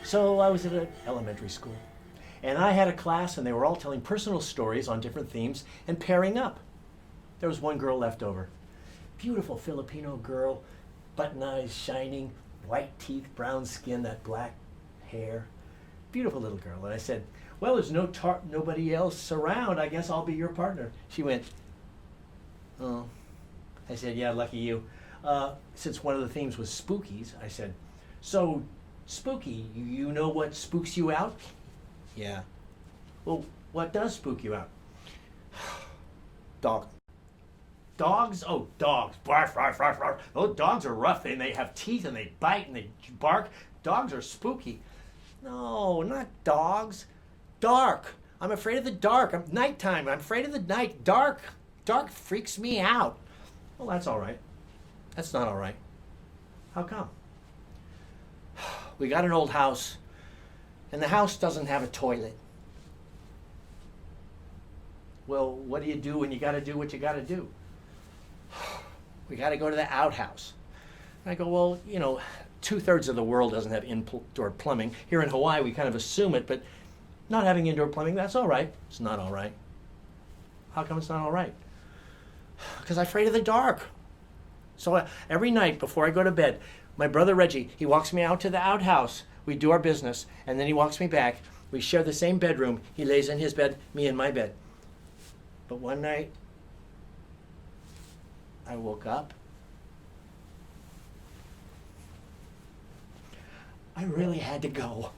So I was at an elementary school, and I had a class, and they were all telling personal stories on different themes and pairing up. There was one girl left over. Beautiful Filipino girl, button eyes shining, white teeth, brown skin, that black hair. Beautiful little girl. And I said, well, there's nobody else around. I guess I'll be your partner. She went, oh. I said, yeah, lucky you. Since one of the themes was spookies, I said, so spooky, you know what spooks you out? Yeah. Well, what does spook you out? Dog. Dogs? Oh, dogs. Barf, barf, barf, barf. Those dogs are rough, and they have teeth, and they bite, and they bark. Dogs are spooky. No, not dogs. Dark. I'm afraid of the dark. Nighttime. I'm afraid of the night. Dark. Dark freaks me out. Well, that's all right. That's not all right. How come? We got an old house, and the house doesn't have a toilet. Well, what do you do when you got to do what you got to do? We got to go to the outhouse. And I go, well, you know, 2/3 of the world doesn't have indoor plumbing. Here in Hawaii, we kind of assume it, but not having indoor plumbing, that's all right. It's not all right. How come it's not all right? Because I'm afraid of the dark. So every night before I go to bed, my brother Reggie, he walks me out to the outhouse. We do our business, and then he walks me back. We share the same bedroom. He lays in his bed, me in my bed. But one night, I woke up. I really had to go.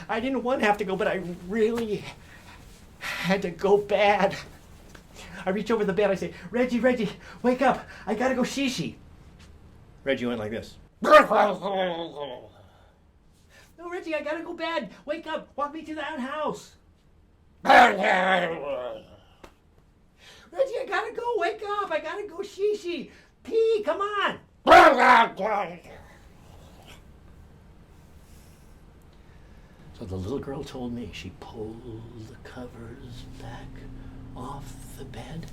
I didn't want to have to go, but I really had to go bad. I reach over the bed, I say, Reggie, Reggie, wake up. I gotta go shishi. Reggie went like this. No, Reggie, I gotta go bed. Wake up. Walk me to the outhouse. Reggie, I gotta go. Wake up. I gotta go shishi. Pee, come on. So the little girl told me. She pulled the covers back off the bed,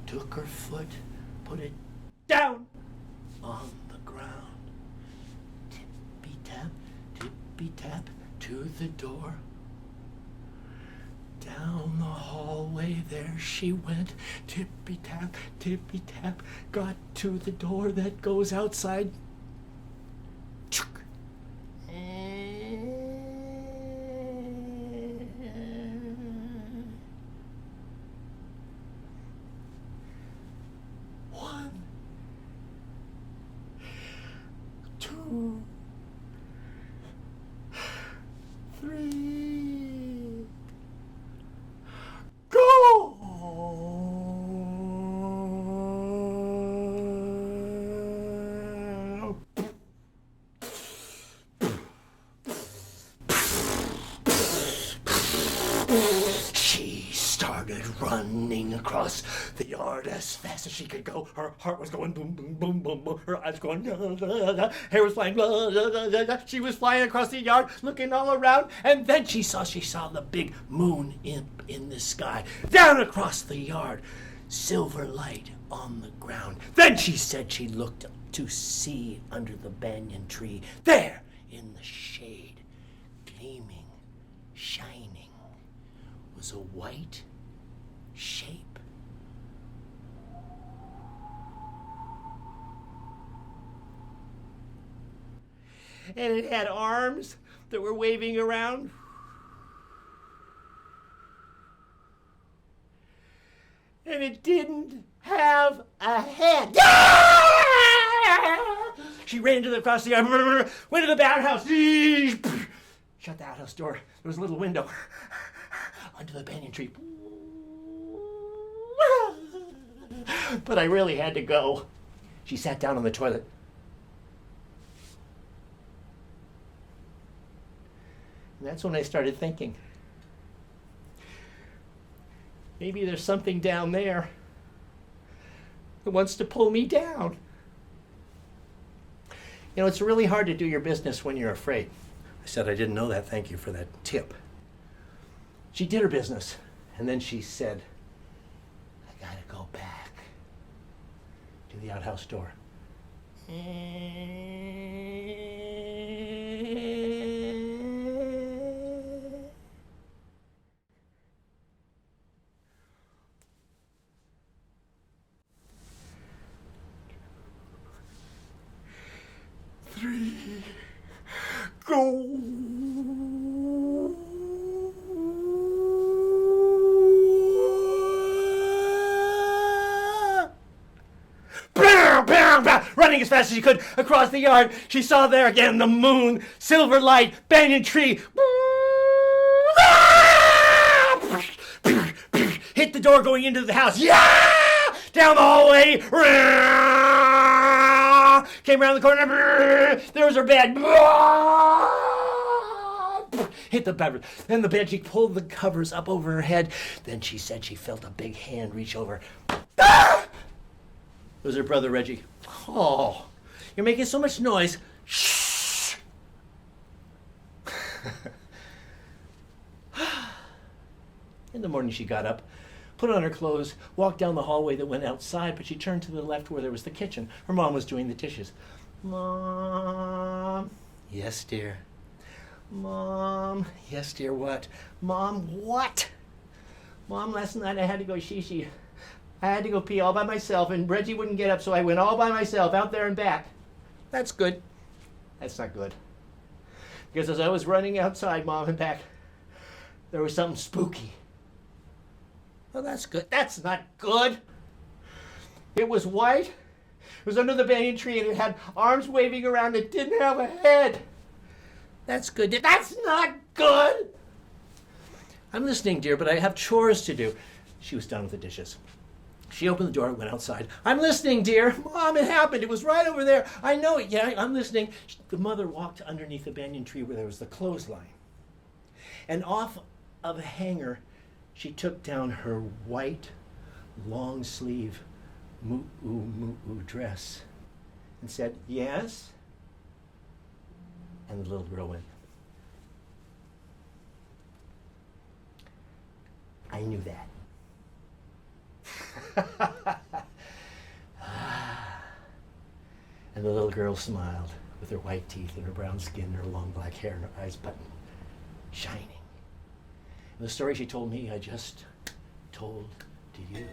took her foot, put it down on the ground. Tippy-tap, tippy-tap to the door. Down the hallway there she went. Tippy-tap, tippy-tap, got to the door that goes outside. Chook. One, two, three, go! She started running across the yard as fast as she could go. Her heart was going boom, boom, boom, boom, boom. Her eyes going, da, da, da. Hair was flying, da, da, da, da. She was flying across the yard, looking all around, and then she saw the big moon in the sky, down across the yard, silver light on the ground. Then she said she looked to see under the banyan tree, there in the shade, gleaming, shining, was a white shape. And it had arms that were waving around. And it didn't have a head. She ran across the yard, went to the outhouse, shut the outhouse door. There was a little window under the banyan tree. But I really had to go. She sat down on the toilet. And that's when I started thinking, maybe there's something down there that wants to pull me down. You know, it's really hard to do your business when you're afraid. I said, I didn't know that. Thank you for that tip. She did her business, and then she said, I gotta go back to the outhouse door. 3, go! Running as fast as she could across the yard, she saw there again the moon, silver light, banyan tree. Hit the door going into the house. Yeah! Down the hallway. Came around the corner. There was her bed. Hit the bed. Then the bed, she pulled the covers up over her head. Then she said she felt a big hand reach over. It was her brother, Reggie. Oh, you're making so much noise. Shh. In the morning, she got up, put on her clothes, walked down the hallway that went outside, but she turned to the left where there was the kitchen. Her mom was doing the dishes. Mom. Yes, dear. Mom. Yes, dear, what? Mom, what? Mom, last night I had to go shishi. I had to go pee all by myself, and Reggie wouldn't get up, so I went all by myself out there and back. That's good. That's not good. Because as I was running outside, Mom, and back, there was something spooky. Well, that's good. That's not good. It was white. It was under the banyan tree, and it had arms waving around. It didn't have a head. That's good. That's not good. I'm listening, dear, but I have chores to do. She was done with the dishes. She opened the door and went outside. I'm listening, dear. Mom, it happened. It was right over there. I know it. Yeah, I'm listening. The mother walked underneath the banyan tree where there was the clothesline. And off of a hanger, she took down her white, long-sleeve, moo-oo dress and said, yes? And the little girl went, I knew that. And the little girl smiled with her white teeth and her brown skin and her long black hair and her eyes buttoned, shining. And the story she told me, I just told to you.